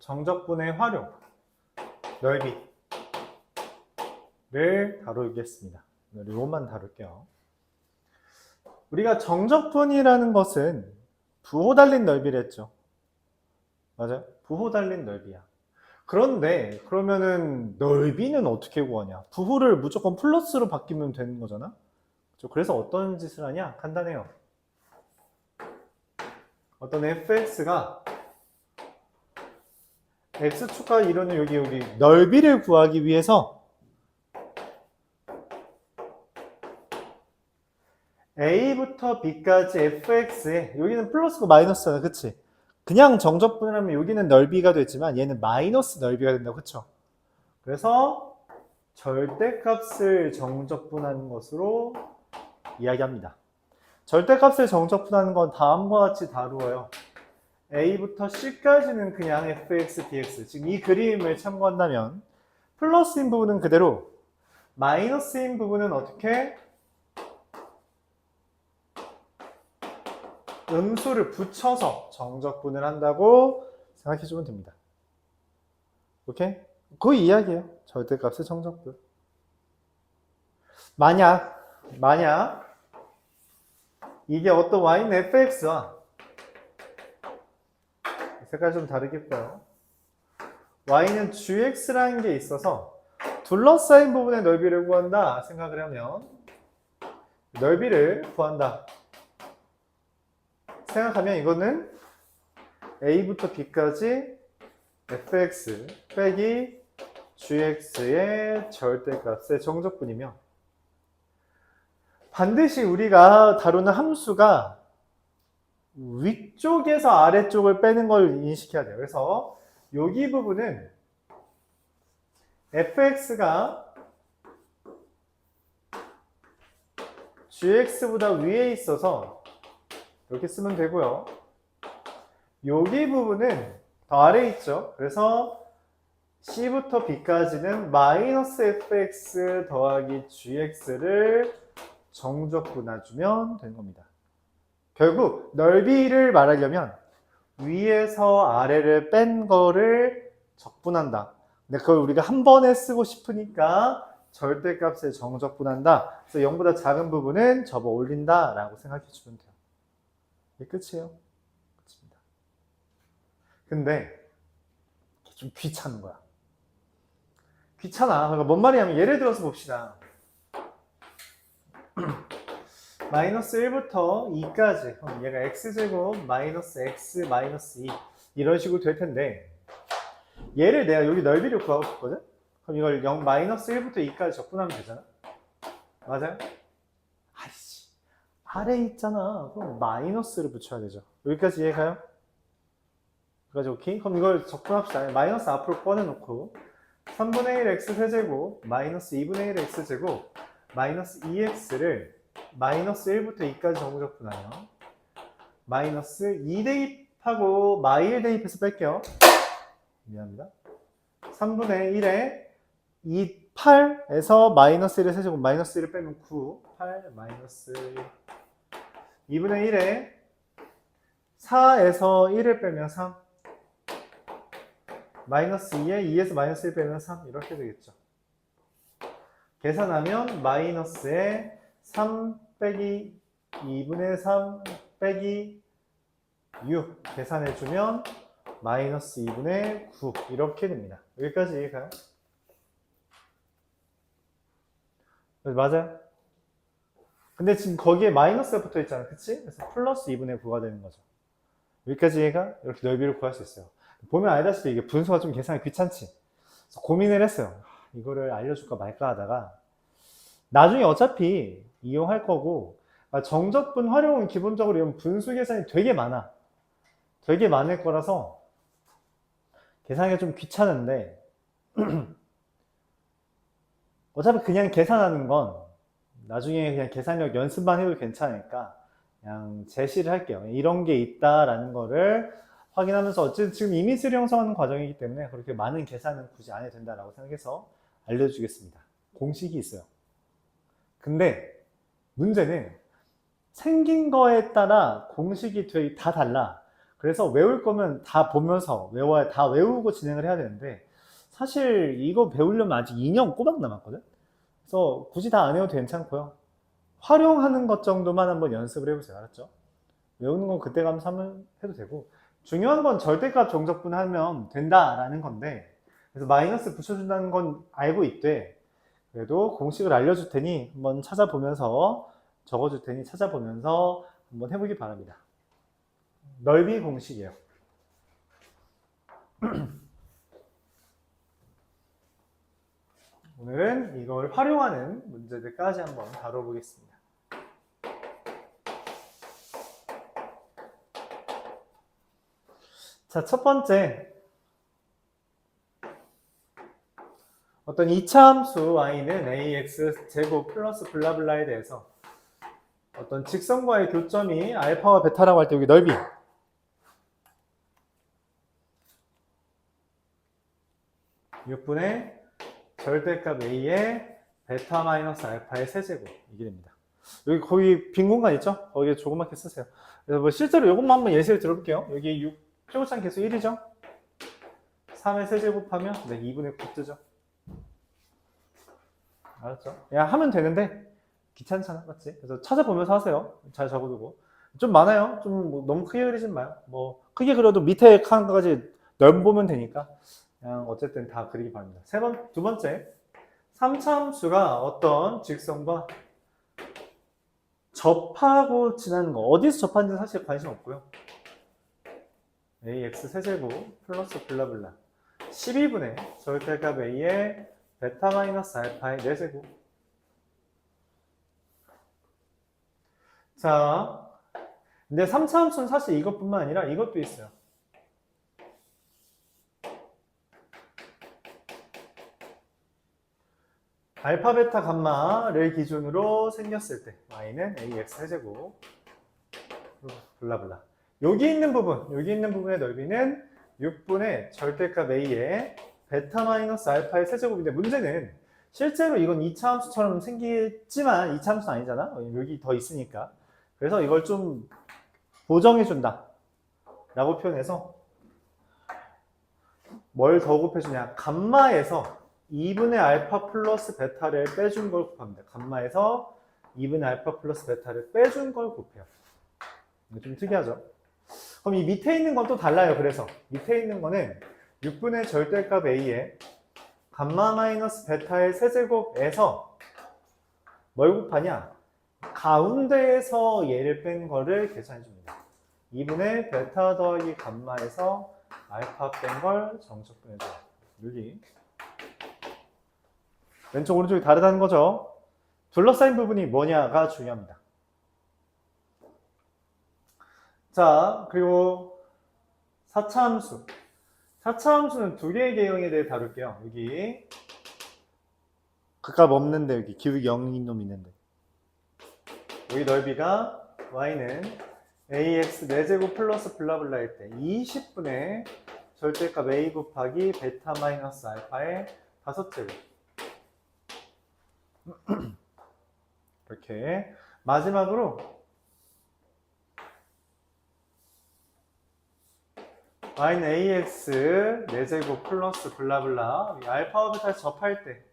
정적분의 활용, 넓이를 다루겠습니다. 이것만 다룰게요. 우리가 정적분이라는 것은 부호 달린 넓이를 했죠. 맞아요? 부호 달린 넓이야. 그런데 그러면은 넓이는 어떻게 구하냐? 부호를 무조건 플러스로 바뀌면 되는 거잖아? 그래서 어떤 짓을 하냐? 간단해요. 어떤 fx가 x축과 이루는 여기 넓이를 구하기 위해서 a부터 b까지 fx에 여기는 플러스고 마이너스잖아, 그치? 그냥 정적분을 하면 여기는 넓이가 되지만 얘는 마이너스 넓이가 된다고, 그쵸? 그래서 절대값을 정적분하는 것으로 이야기합니다. 절대값을 정적분하는 건 다음과 같이 다루어요. a부터 c까지는 그냥 fx, dx. 지금 이 그림을 참고한다면 플러스인 부분은 그대로, 마이너스인 부분은 어떻게? 음수를 붙여서 정적분을 한다고 생각해주면 됩니다. 오케이? 그 이야기예요. 절대값의 정적분. 만약 이게 어떤 y는 fx와 색깔 좀 다르겠고요. y는 gx라는 게 있어서 둘러싸인 부분의 넓이를 구한다 생각을 하면 넓이를 구한다 생각하면 이거는 a부터 b까지 fx 빼기 gx의 절대값의 정적분이며 반드시 우리가 다루는 함수가 위쪽에서 아래쪽을 빼는 걸 인식해야 돼요. 그래서 여기 부분은 fx가 gx보다 위에 있어서 이렇게 쓰면 되고요. 여기 부분은 더 아래에 있죠. 그래서 c부터 b까지는 마이너스 fx 더하기 gx를 정적분해주면 되는 겁니다. 결국 넓이를 말하려면 위에서 아래를 뺀 거를 적분한다. 근데 그걸 우리가 한 번에 쓰고 싶으니까 절대값을 정적분한다. 그래서 0보다 작은 부분은 접어 올린다 라고 생각해 주면 돼요. 이게 끝이에요. 끝입니다. 근데 좀 귀찮은 거야. 귀찮아. 그러니까 뭔 말이냐면 예를 들어서 봅시다. 마이너스 1부터 2까지 그럼 얘가 x제곱 마이너스 x 마이너스 2 이런 식으로 될 텐데 얘를 내가 여기 넓이를 구하고 싶거든? 그럼 이걸 0 마이너스 1부터 2까지 적분하면 되잖아? 맞아요? 아이씨 아래에 있잖아. 그럼 마이너스를 붙여야 되죠. 여기까지 이해가요? 여기까지 오케이? 그럼 이걸 적분합시다. 마이너스 앞으로 꺼내놓고 3분의 1 x세제곱 마이너스 2분의 1 x제곱 마이너스 2x를 마이너스 1부터 2까지 정적분하면 마이너스 2 대입하고 마이1 대입해서 뺄게요. 미안합니다. 3분의 1에 2, 8에서 마이너스 1의 세제곱 마이너스 1을 빼면 9, 8 마이너스 2분의 1에 4에서 1을 빼면 3 마이너스 2에 2에서 마이너스 1 빼면 3 이렇게 되겠죠. 계산하면 마이너스에 3 빼기 2분의 3 빼기 6 계산해주면 마이너스 2분의 9 이렇게 됩니다. 여기까지 이해가요? 맞아요? 근데 지금 거기에 마이너스가 붙어 있잖아. 그치? 그래서 플러스 2분의 9가 되는 거죠. 여기까지 이해가? 이렇게 넓이를 구할 수 있어요. 보면 알다시피 이게 분수가 좀 계산이 귀찮지? 그래서 고민을 했어요. 이거를 알려줄까 말까 하다가 나중에 어차피 이용할 거고 정적분 활용은 기본적으로 이런 분수 계산이 되게 많아. 되게 많을 거라서 계산이 좀 귀찮은데 어차피 그냥 계산하는 건 나중에 그냥 계산력 연습만 해도 괜찮으니까 그냥 제시를 할게요. 이런 게 있다라는 거를 확인하면서 어쨌든 지금 이미지를 형성하는 과정이기 때문에 그렇게 많은 계산은 굳이 안 해도 된다라고 생각해서 알려주겠습니다. 공식이 있어요. 근데 문제는 생긴 거에 따라 공식이 다 달라. 그래서 외울 거면 다 보면서 다 외우고 진행을 해야 되는데 사실 이거 배우려면 아직 2년 꼬박 남았거든. 그래서 굳이 다 안 해도 괜찮고요. 활용하는 것 정도만 한번 연습을 해보세요. 알았죠? 외우는 건 그때 가면서 한번 해도 되고 중요한 건 절대값 정적분하면 된다라는 건데 그래서 마이너스 붙여준다는 건 알고 있대. 그래도 공식을 알려줄 테니 한번 찾아보면서 적어줄 테니 찾아보면서 한번 해보기 바랍니다. 넓이 공식이에요. 오늘은 이걸 활용하는 문제들까지 한번 다뤄보겠습니다. 자, 첫 번째. 어떤 이차함수 y는 ax 제곱 플러스 블라블라에 대해서 어떤 직선과의 교점이 알파와 베타라고 할 때 여기 넓이 6분의 절대값 a의 베타 마이너스 알파의 세제곱 이게 됩니다. 여기 거기 빈 공간 있죠? 거기에 조그맣게 쓰세요. 그래서 뭐 실제로 이것만 한번 예시를 들어볼게요. 여기 6 최고차는 계속 1이죠? 3의 세제곱하면 네, 2분의 9 뜨죠? 알았죠? 그냥 하면 되는데 귀찮잖아, 맞지? 그래서 찾아보면서 하세요. 잘 적어두고. 좀 많아요. 좀뭐 너무 크게 그리진 마요. 뭐 크게 그려도 밑에 칸까지 넓보면 되니까 그냥 어쨌든 다 그리기 바랍니다. 두 번째, 3차함수가 어떤 직선과 접하고 지나는 거. 어디서 접하는지 사실 관심 없고요. ax 세제곱 플러스 블라블라 12분의 절대값 a의 베타 마이너스 알파의 4제곱. 자, 근데 3차함수는 사실 이것뿐만 아니라 이것도 있어요. 알파, 베타, 감마를 기준으로 생겼을 때 y는 ax 세제곱 블라블라. 여기 있는 부분의 넓이는 6분의 절대값 a의 베타 마이너스 알파의 세제곱인데 문제는 실제로 이건 2차 함수처럼 생기지만 2차 함수는 아니잖아. 여기 더 있으니까. 그래서 이걸 좀 보정해준다 라고 표현해서 뭘 더 곱해주냐. 감마에서 2분의 알파 플러스 베타를 빼준 걸 곱합니다. 감마에서 2분의 알파 플러스 베타를 빼준 걸 곱해요. 좀 특이하죠? 그럼 이 밑에 있는 건 또 달라요. 그래서 밑에 있는 거는 6분의 절대값 a의 감마 마이너스 베타의 세제곱에서 뭘 곱하냐? 가운데에서 얘를 뺀 거를 계산해 줍니다. 2분의 베타 더하기 감마에서 알파 뺀 걸 정적분해줘요. 여기 왼쪽 오른쪽이 다르다는 거죠. 둘러싸인 부분이 뭐냐가 중요합니다. 자, 그리고 4차함수. 4차함수는 두 개의 개형에 대해 다룰게요. 여기 극값 없는데 여기 기울기 0인 놈이 있는데 여기 넓이가 y는 ax 4제곱 플러스 블라블라일 때 20분의 절대값 a 곱하기 베타 마이너스 알파의 5제곱 이렇게 마지막으로 y는 ax 4제곱 플러스 블라블라 알파와 베타를 접할 때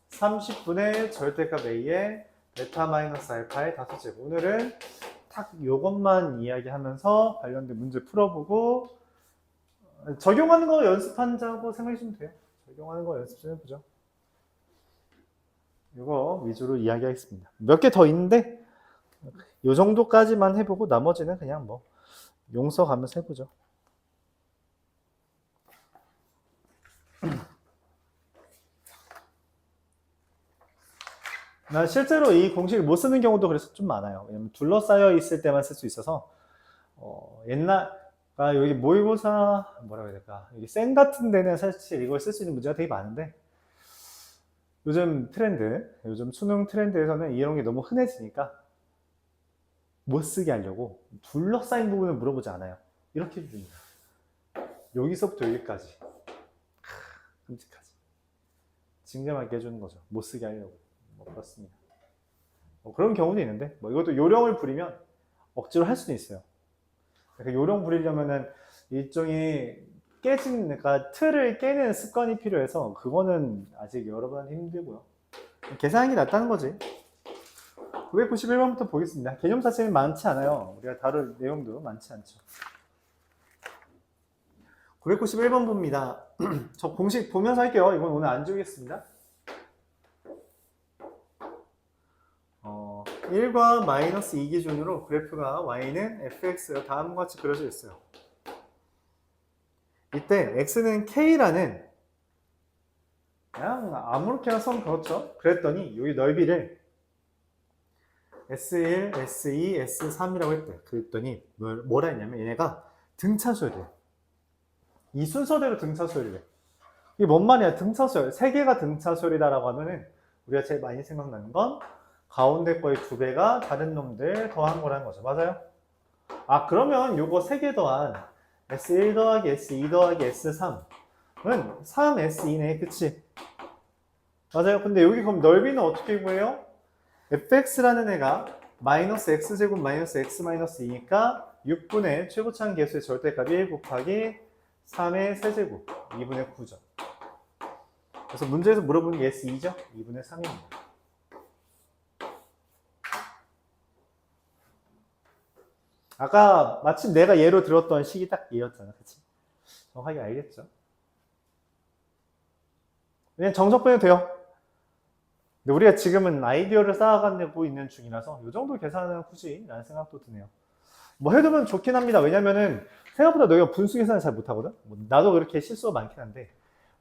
30분의 절대값 a의 베타 마이너스 알파의 5제곱. 오늘은 딱 이것만 이야기하면서 관련된 문제 풀어보고 적용하는 거 연습한다고 생각하시면 돼요. 적용하는 거 연습 좀 해보죠. 이거 위주로 이야기하겠습니다. 몇 개 더 있는데 이 정도까지만 해보고 나머지는 그냥 뭐 용서 가면서 해보죠. 난 실제로 이 공식을 못 쓰는 경우도 그래서 좀 많아요. 왜냐면 둘러싸여 있을 때만 쓸 수 있어서 여기 모의고사 뭐라고 해야 될까? 여기 쌤 같은 데는 사실 이걸 쓸 수 있는 문제가 되게 많은데 요즘 수능 트렌드에서는 이런 게 너무 흔해지니까 못 쓰게 하려고 둘러싸인 부분을 물어보지 않아요. 이렇게 해줍니다. 여기서부터 여기까지. 끔찍하지. 징점하게 해주는 거죠. 못 쓰게 하려고. 뭐 그렇습니다. 그런 경우도 있는데 이것도 요령을 부리면 억지로 할 수도 있어요. 요령 부리려면은 일종의 그러니까 틀을 깨는 습관이 필요해서 그거는 아직 여러분 힘들고요. 계산하는 게 낫다는 거지. 991번부터 보겠습니다. 개념 자체는 많지 않아요. 우리가 다룰 내용도 많지 않죠. 991번 봅니다. 저 공식 보면서 할게요. 이건 오늘 안 주겠습니다. 1과 마이너스 2 기준으로 그래프가 y는 fx가 다음과 같이 그려져 있어요. 이때 x는 k라는 그냥 아무렇게나 선 그렇죠. 그랬더니 여기 넓이를 S1, S2, S3이라고 했대. 그랬더니 뭐라 했냐면 얘네가 등차수열이래. 이 순서대로 등차수열이래. 이게 뭔 말이야? 등차수열. 세 개가 등차수열이다라고 하면은 우리가 제일 많이 생각나는 건 가운데 거의 두 배가 다른 놈들 더한 거라는 거죠. 맞아요? 아, 그러면 요거 세 개 더한 S1 더하기 S2 더하기 S3은 3S2네. 그치? 맞아요? 근데 여기 그럼 넓이는 어떻게 구해요? fx라는 애가 마이너스 x제곱 마이너스 x 마이너스 2니까 6분의 최고차항 계수의 절대값이 1 곱하기 3의 세제곱 2분의 9죠. 그래서 문제에서 물어보는 게 S2죠? 2분의 3입니다. 아까 마침 내가 예로 들었던 식이 딱 얘였잖아. 그치? 정확하게 알겠죠? 그냥 정석분해도 돼요. 근데 우리가 지금은 아이디어를 쌓아가고 있는 중이라서 이 정도 계산은 굳이 라는 생각도 드네요. 뭐 해두면 좋긴 합니다. 왜냐면은 생각보다 너희가 분수 계산을 잘 못하거든? 뭐 나도 그렇게 실수가 많긴 한데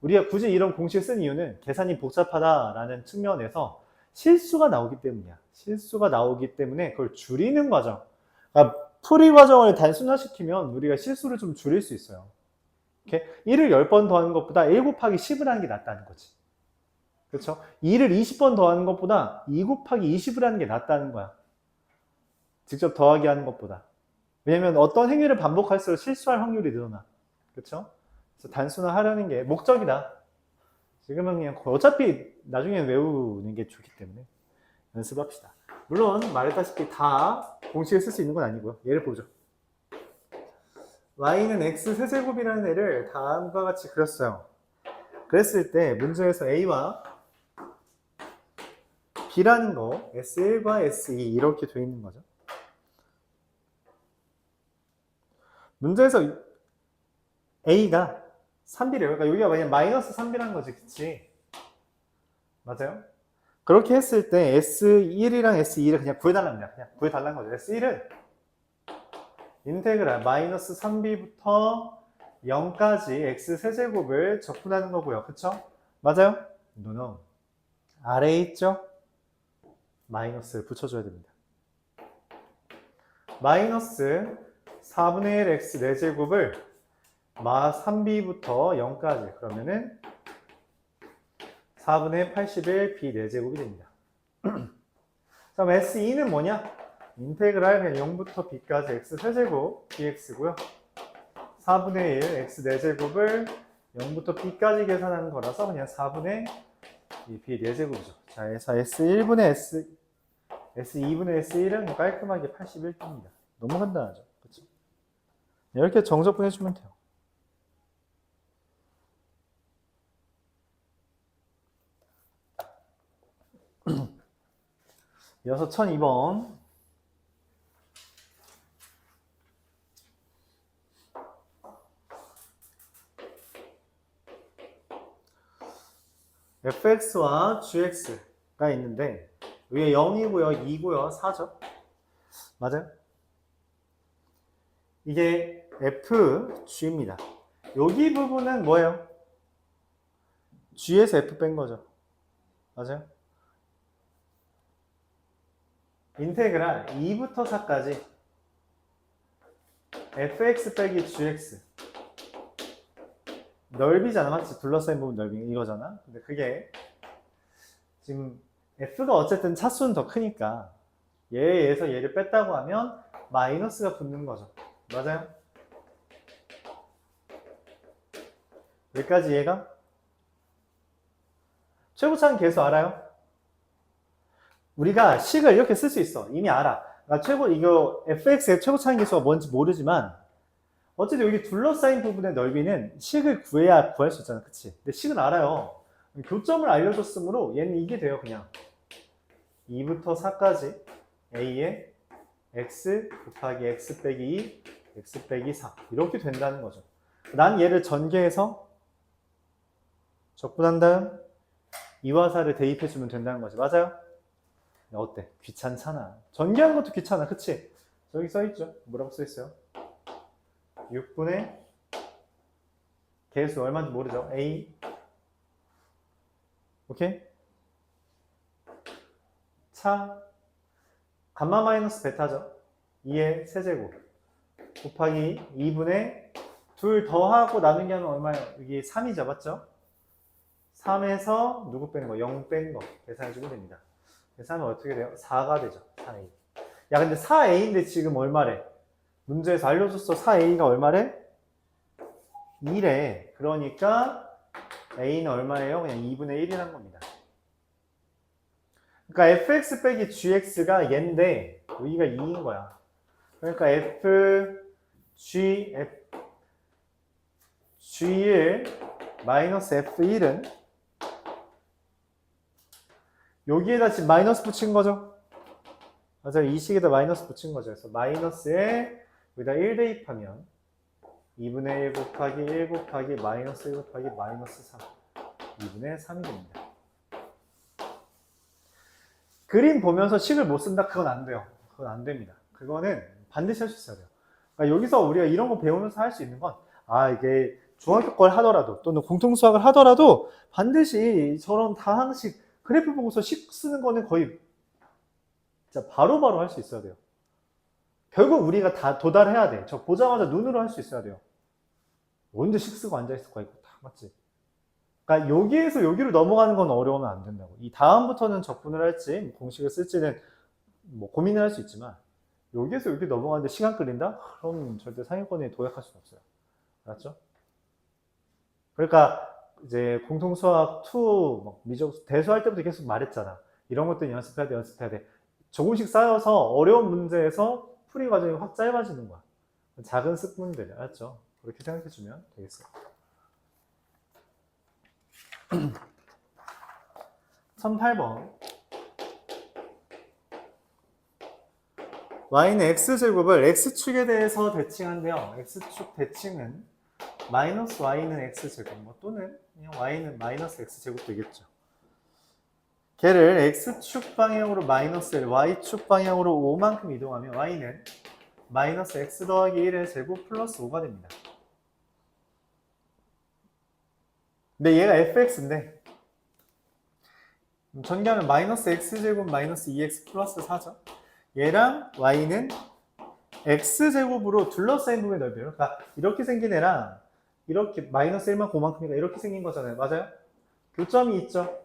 우리가 굳이 이런 공식을 쓴 이유는 계산이 복잡하다라는 측면에서 실수가 나오기 때문이야. 실수가 나오기 때문에 그걸 줄이는 과정. 그러니까 풀이 과정을 단순화시키면 우리가 실수를 좀 줄일 수 있어요. 이렇게 1을 10번 더하는 것보다 1 곱하기 10을 하는 게 낫다는 거지. 그렇죠? 2를 20번 더하는 것보다 2 곱하기 20을 하는 게 낫다는 거야. 직접 더하기 하는 것보다. 왜냐면 어떤 행위를 반복할수록 실수할 확률이 늘어나. 그렇죠? 그래서 단순화하려는 게 목적이다. 지금은 그냥 어차피 나중에는 외우는 게 좋기 때문에 연습합시다. 물론 말했다시피 다 공식을 쓸 수 있는 건 아니고요. 예를 보죠. y는 x 세제곱이라는 애를 다음과 같이 그렸어요. 그랬을 때 문제에서 a와 b라는 거 S1과 S2 이렇게 돼 있는 거죠. 문제에서 a가 3b래요. 그러니까 여기가 만약 마이너스 3b라는 거지. 그치? 맞아요? 그렇게 했을 때 S1이랑 S2를 그냥 구해달랍니다. 그냥 구해달라는 거죠. S1은 인테그랄 마이너스 3b부터 0까지 x 세제곱을 적분하는 거고요. 그쵸? 맞아요? No. 아래에 있죠? 마이너스를 붙여줘야 됩니다. 마이너스 4분의 1 x 4제곱을 마 3b부터 0까지 그러면은 4분의 81 b 4제곱이 됩니다. 그럼 S2는 뭐냐? 인테그랄 그냥 0부터 b까지 x 세제곱 dx고요. 4분의 1 x 4제곱을 0부터 b까지 계산하는 거라서 그냥 4분의 b 4제곱이죠. 자, 그래서 S1분의 S2분의 S1은 깔끔하게 81b입니다. 너무 간단하죠. 그렇죠? 이렇게 정적분 해주면 돼요. 이어서 1002번. fx와 gx가 있는데 위에 0이고요, 2고요, 4죠. 맞아요? 이게 fg입니다. 여기 부분은 뭐예요? g에서 f 뺀 거죠. 맞아요? 인테그랄 2부터 4까지 fx 빼기 gx 넓이잖아. 맞지? 둘러싸인 부분 넓이 이거잖아. 근데 그게 지금 f가 어쨌든 차수는 더 크니까 얘에서 얘를 뺐다고 하면 마이너스가 붙는 거죠. 맞아요? 여기까지 얘가 최고차항 계수 알아요? 우리가 식을 이렇게 쓸 수 있어. 이미 알아. 이거 fx의 최고차항 계수가 뭔지 모르지만 어쨌든 여기 둘러싸인 부분의 넓이는 식을 구해야 구할 수 있잖아. 그치? 근데 식은 알아요. 교점을 알려줬으므로 얘는 이게 돼요. 그냥 2부터 4까지 a의 x 곱하기 x 빼기 2, x 빼기 4 이렇게 된다는 거죠. 난 얘를 전개해서 적분한 다음 2와 4를 대입해주면 된다는 거지. 맞아요? 어때? 귀찮잖아. 전개하는 것도 귀찮아. 그치? 저기 써있죠? 뭐라고 써있어요? 6분의 개수 얼마인지 모르죠? a 오케이? 차 감마 마이너스 베타죠? 2의 세제곱 곱하기 2분의 둘 더하고 나누기 하면 얼마예요? 이게 3이죠, 맞죠? 3에서 누구 빼는 거? 0 뺀 거 계산해주면 됩니다. 계산하면 어떻게 돼요? 4가 되죠. 4a. 야, 근데 4a인데 지금 얼마래? 문제에서 알려줬어. 4a가 얼마래? 2래. 그러니까 a는 얼마예요? 그냥 2분의 1이라는 겁니다. 그러니까 fx 빼기 gx가 얘인데 여기가 2인 거야. 그러니까 g1 마이너스 f1은 여기에다 지금 마이너스 붙인 거죠. 맞아요. 이 식에다 마이너스 붙인 거죠. 그래서 마이너스에 여기다 1 대입하면 2분의 1 곱하기 1 곱하기 마이너스 1 곱하기 마이너스 3 2분의 3이 됩니다. 그림 보면서 식을 못 쓴다? 그건 안 돼요. 그건 안 됩니다. 그거는 반드시 할 수 있어야 돼요. 그러니까 여기서 우리가 이런 거 배우면서 할 수 있는 건, 이게 중학교 걸 하더라도 또는 공통수학을 하더라도 반드시 저런 다항식 그래프 보고서 식 쓰는 거는 거의 진짜 바로바로 할 수 있어야 돼요. 결국 우리가 다 도달해야 돼. 저 보자마자 눈으로 할 수 있어야 돼요. 언제 식 쓰고 앉아있을 거야, 이거 다 맞지? 그러니까 여기에서 여기로 넘어가는 건 어려우면 안 된다고. 이 다음부터는 적분을 할지 공식을 쓸지는 뭐 고민을 할 수 있지만 여기에서 여기 넘어가는데 시간 끌린다? 그럼 절대 상위권에 도약할 수는 없어요. 알았죠? 그러니까 이제 공통수학 2, 미적 대수할 때부터 계속 말했잖아. 이런 것들 연습해야 돼, 연습해야 돼. 조금씩 쌓여서 어려운 문제에서 풀이 과정이 확 짧아지는 거야. 작은 습분들, 알았죠? 그렇게 생각해주면 되겠어요. 1008번. y는 x제곱을 x축에 대해서 대칭한데요. x축 대칭은 마이너스 y는 x제곱 또는 그냥 y는 마이너스 x제곱 되겠죠. 걔를 x축 방향으로 마이너스 1, y축 방향으로 5만큼 이동하면 y는 마이너스 x 더하기 1의 제곱 플러스 5가 됩니다. 근데 얘가 fx인데 전개하면 마이너스 x제곱 마이너스 2x 플러스 4죠. 얘랑 y는 x제곱으로 둘러싸인 부분의 넓이에요. 그러니까 이렇게 생긴 애랑 이렇게 마이너스 1만 5만큼이니까 이렇게 생긴 거잖아요. 맞아요? 교점이 있죠.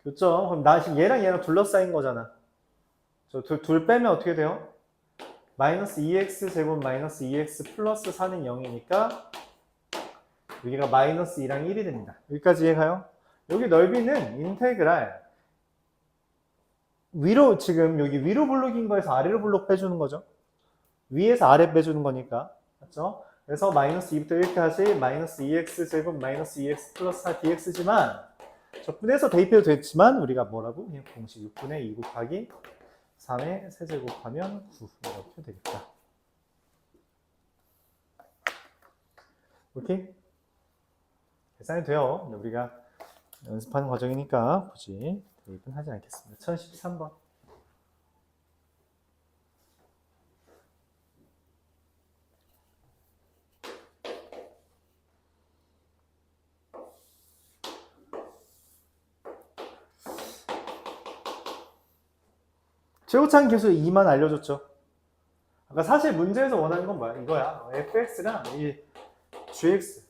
교점. 그럼 나 지금 얘랑 둘러싸인 거잖아. 저 둘 빼면 어떻게 돼요? 마이너스 2x 제곱 마이너스 2x 플러스 4는 0이니까 여기가 마이너스 2랑 1이 됩니다. 여기까지 이해가요? 여기 넓이는 인테그랄 위로 지금 여기 위로 블록인 거에서 아래로 블록 빼주는 거죠. 위에서 아래 빼주는 거니까. 맞죠? 그래서 마이너스 2부터 이렇게까지 마이너스 2x 제곱 마이너스 2x 플러스 4 dx지만 적분해서 대입해도 됐지만 우리가 뭐라고? 그냥 공식 6분의 2 곱하기 3의 세제곱하면 9 이렇게 되겠다. 오케이? 계산이 돼요. 근데 우리가 연습하는 과정이니까 굳이 대입은 하지 않겠습니다. 1013번. 최고차항 계수 2만 알려줬죠. 아까 사실 문제에서 원하는 건 뭐야? 이거야. fx랑 이 gx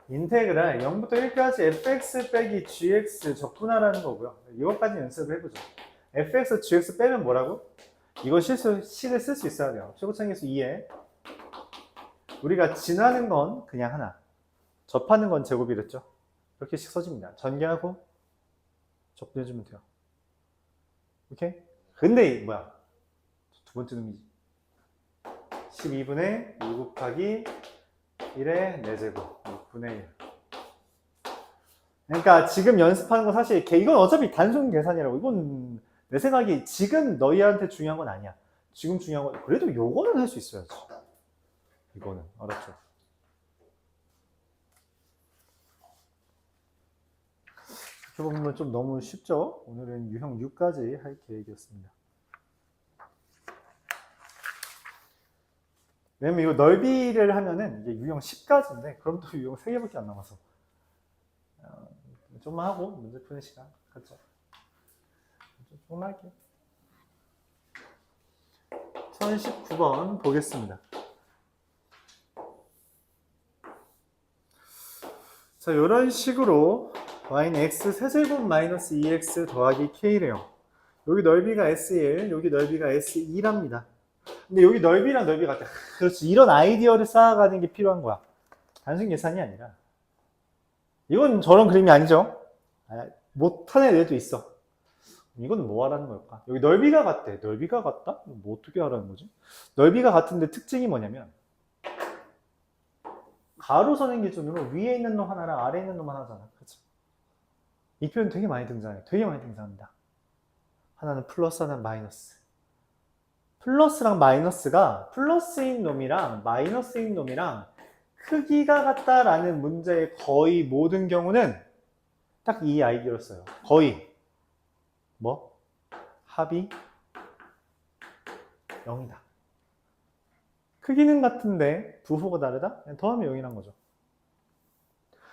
인테그랄 0부터 1까지 fx 빼기 gx 적분하라는 거고요. 이것까지 연습을 해보죠. fx, gx 빼면 뭐라고? 이거 식을 쓸 수 있어야 돼요. 최고차항 계수 2에 우리가 지나는 건 그냥 하나, 접하는 건 제곱이랬죠. 이렇게 식 써집니다. 전개하고 적분해주면 돼요. 오케이? 근데 뭐야? 두 번째 놈이지. 12분의 2 곱하기 1의 4제곱 6분의 1. 그러니까 지금 연습하는 거 사실 이건 어차피 단순 계산이라고. 이건 내 생각이 지금 너희한테 중요한 건 아니야. 지금 중요한 건 그래도 요거는 할 수 있어야지. 이거는 알았죠? 이렇게 보면 좀 너무 쉽죠? 오늘은 유형 6까지 할 계획이었습니다. 왜냐면 이거 넓이를 하면은 이게 유형 10까지인데 그럼 또 유형 3개밖에 안 남아서 좀만 하고 문제 푸는 시간 갖죠. 조금만 할게요. 1019번 보겠습니다. 자, 이런 식으로 y는 x 세제곱 마이너스 2x 더하기 k래요. 여기 넓이가 S1, 여기 넓이가 S2랍니다. 근데 여기 넓이랑 넓이가 같아. 그렇지. 이런 아이디어를 쌓아가는 게 필요한 거야. 단순 계산이 아니라. 이건 저런 그림이 아니죠. 못하는 애들도 있어. 이건 뭐 하라는 걸까? 여기 넓이가 같대. 넓이가 같다? 뭐 어떻게 하라는 거지? 넓이가 같은데 특징이 뭐냐면 가로선행 기준으로 위에 있는 놈 하나랑 아래에 있는 놈 하나잖아. 그렇죠? 이 표현 되게 많이 등장해. 되게 많이 등장합니다. 하나는 플러스, 하나는 마이너스. 플러스랑 마이너스가 플러스인 놈이랑 마이너스인 놈이랑 크기가 같다라는 문제의 거의 모든 경우는 딱 이 아이디어를 써요. 거의. 뭐? 합이 0이다. 크기는 같은데 부호가 다르다? 더하면 0이란 거죠.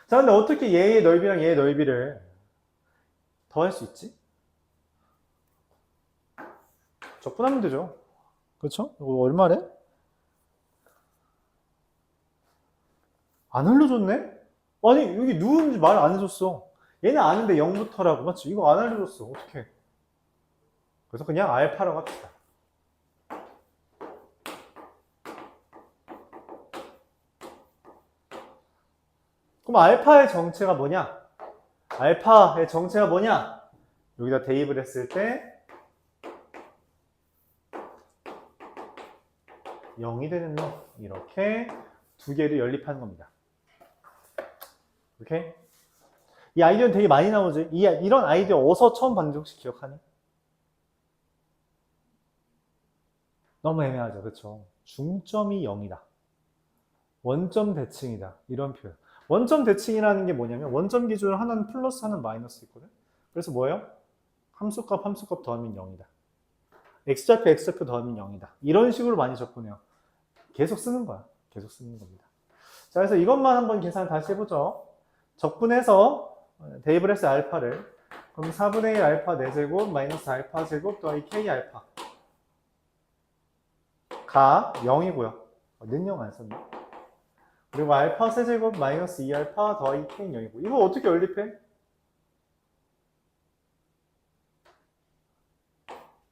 자, 근데 어떻게 얘의 넓이랑 얘의 넓이를 더할 수 있지? 적분하면 되죠. 그렇죠? 이거 얼마래? 안 알려줬네? 아니, 여기 누군지 말 안 해줬어. 얘는 아는데 0부터라고. 맞지? 이거 안 알려줬어. 어떡해. 그래서 그냥 알파라고 합시다. 그럼 알파의 정체가 뭐냐? 알파의 정체가 뭐냐? 여기다 대입을 했을 때 0이 되는 놈. 이렇게 두 개를 연립하는 겁니다. 오케이? 이 아이디어는 되게 많이 나오지? 이런 아이디어 어디서 처음 봤는지 혹시 기억하니? 너무 애매하죠. 그쵸? 중점이 0이다. 원점 대칭이다. 이런 표현. 원점 대칭이라는 게 뭐냐면 원점 기준으로 하나는 플러스 하나는 마이너스 있거든. 그래서 뭐예요? 함수값 더하면 0이다. x좌표 더하면 0이다. 이런 식으로 많이 접근해요. 계속 쓰는 거야. 계속 쓰는 겁니다. 자, 그래서 이것만 한번 계산 다시 해보죠. 적분해서 대입을 했어요. 알파를. 그럼 4분의 1 알파 4제곱 마이너스 알파 제곱 더하기 k 알파 가 0이고요. 는 0 안 썼네. 그리고 알파 세제곱 마이너스 2알파 더하기 k는 0이고 이거 어떻게 연립해?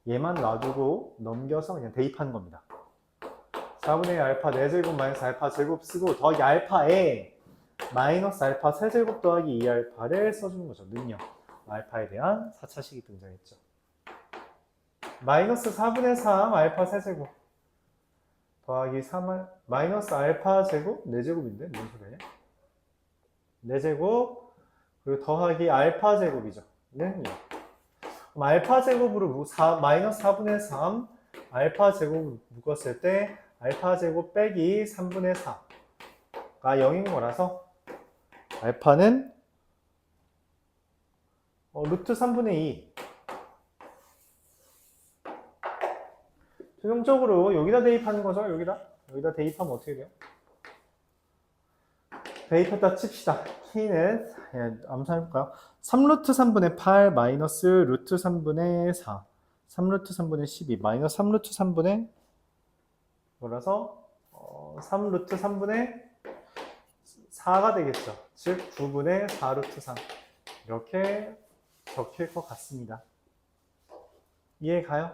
얘만 놔두고 넘겨서 그냥 대입하는 겁니다. 4분의 1 알파 4제곱 마이너스 알파 제곱 쓰고 더하기 알파에 마이너스 알파 세제곱 더하기 2알파를 써주는 거죠. 는 0. 알파에 대한 4차식이 등장했죠. 마이너스 4분의 3 알파 세제곱 더하기 3알 마이너스 알파 제곱 4제곱인데 뭔 소리냐? 4제곱 그리고 더하기 알파 제곱이죠. 는 0. 그럼 알파 제곱으로 마이너스 4분의 3 알파 제곱을 묶었을 때 알파 제곱 빼기 3분의 4가 0인 거라서 알파는 루트 3분의 2 최종적으로 여기다 대입하는 거죠. 여기다 대입하면 어떻게 돼요? 대입했다 칩시다. k는 암산해볼까요? 3루트 3분의 8 마이너스 루트 3분의 4 3루트 3분의 12 마이너스 3루트 3분의 그래서 3루트 3분의 4가 되겠죠. 즉 9분의 4루트 3 이렇게 적힐 것 같습니다. 이해 가요?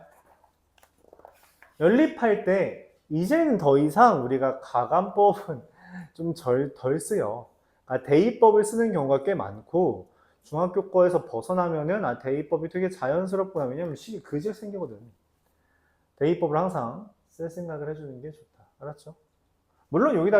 연립할 때 이제는 더 이상 우리가 가감법은 좀 덜 쓰여. 대입법을 쓰는 경우가 꽤 많고 중학교 거에서 벗어나면은 대입법이 되게 자연스럽구나. 왜냐면 식이 그지가 생기거든. 대입법을 항상 쓸 생각을 해주는 게 좋다. 알았죠? 물론 여기다